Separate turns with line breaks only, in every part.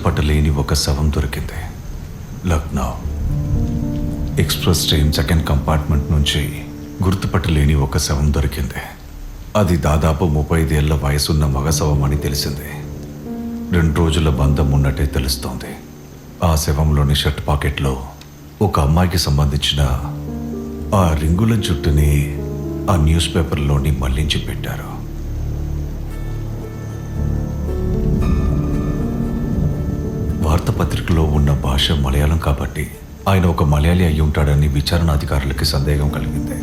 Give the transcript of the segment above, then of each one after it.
గుర్తుపట్టలేని ఒక శవం దొరికింది. Lucknow express train second compartment నుంచి గుర్తుపట్టలేని ఒక శవం దొరికింది. అది దాదాపు 35 ఏళ్ల వయసున్న మగ శవం అని తెలిసింది. 2 రోజుల బంధం ఉన్నట్టే తెలుస్తోంది. ఆ శవంలోని షర్ట్ పాకెట్లో ఒక అమ్మాయికి సంబంధించిన ఆ రింగుల జుట్టుని ఆ న్యూస్ పేపర్లోని మళ్లించి పెట్టారు. వార్తాపత్రికలో ఉన్న భాష మలయాళం కాబట్టి ఆయన ఒక మలయాళీ అయి ఉంటాడని విచారణ అధికారులకి సందేహం కలిగింది.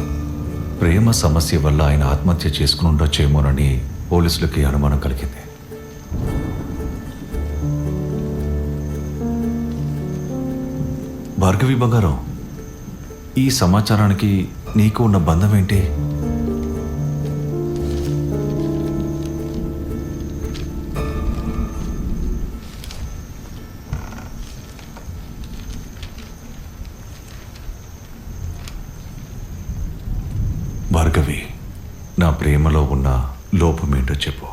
ప్రేమ సమస్య వల్ల ఆయన ఆత్మహత్య చేసుకుని ఉండొచ్చేమోనని పోలీసులకి అనుమానం కలిగింది. భార్గవి బంగారం, ఈ సమాచారానికి నీకు ఉన్న బంధం ఏంటి? భార్గవి, నా ప్రేమలో ఉన్న లోపమేంటో చెప్పు.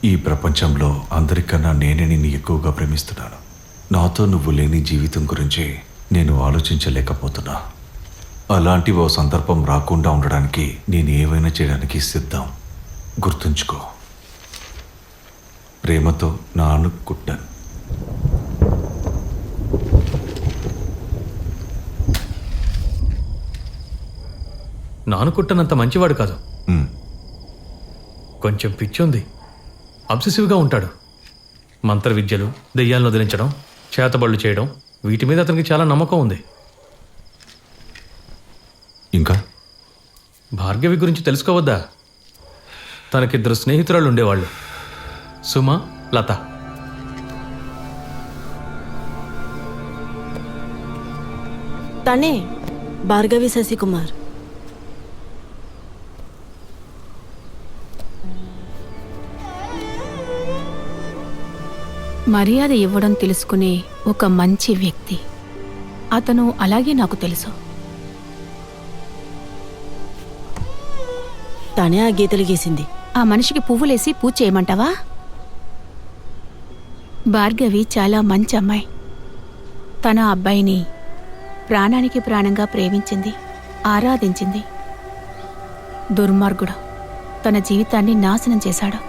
ఈ ప్రపంచంలో అందరికన్నా నేనే నిన్ను ఎక్కువగా ప్రేమిస్తున్నాను. నాతో నువ్వు లేని జీవితం గురించి నేను ఆలోచించలేకపోతున్నా. అలాంటి ఓ సందర్భం రాకుండా ఉండడానికి నేను ఏవైనా చేయడానికి సిద్ధం. గుర్తుంచుకో. ప్రేమతో నాను కుట్టన్.
నానుకుట్టనంత మంచివాడు కాదు. కొంచెం పిచ్చుంది. అబ్సెసివ్గా ఉంటాడు. మంత్ర విద్యలు, దెయ్యాలను వదిలించడం, చేతబళ్ళు చేయడం, వీటి మీద అతనికి చాలా నమ్మకం ఉంది.
ఇంకా
భార్గవి గురించి తెలుసుకోవద్దా? తనకిద్దరు స్నేహితురాళ్ళు ఉండేవాళ్ళు, సుమ, లత.
తనే భార్గవి శశికుమార్.
మర్యాద ఇవ్వడం తెలుసుకునే ఒక మంచి వ్యక్తి అతను. అలాగే నాకు తెలుసు.
తనే ఆ గీతలు గీసింది.
ఆ మనిషికి పువ్వులేసి పూజ చేయమంటావా? భార్గవి చాలా మంచి అమ్మాయి. తన అబ్బాయిని ప్రాణానికి ప్రాణంగా ప్రేమించింది, ఆరాధించింది. దుర్మార్గుడు తన జీవితాన్ని నాశనం చేశాడు.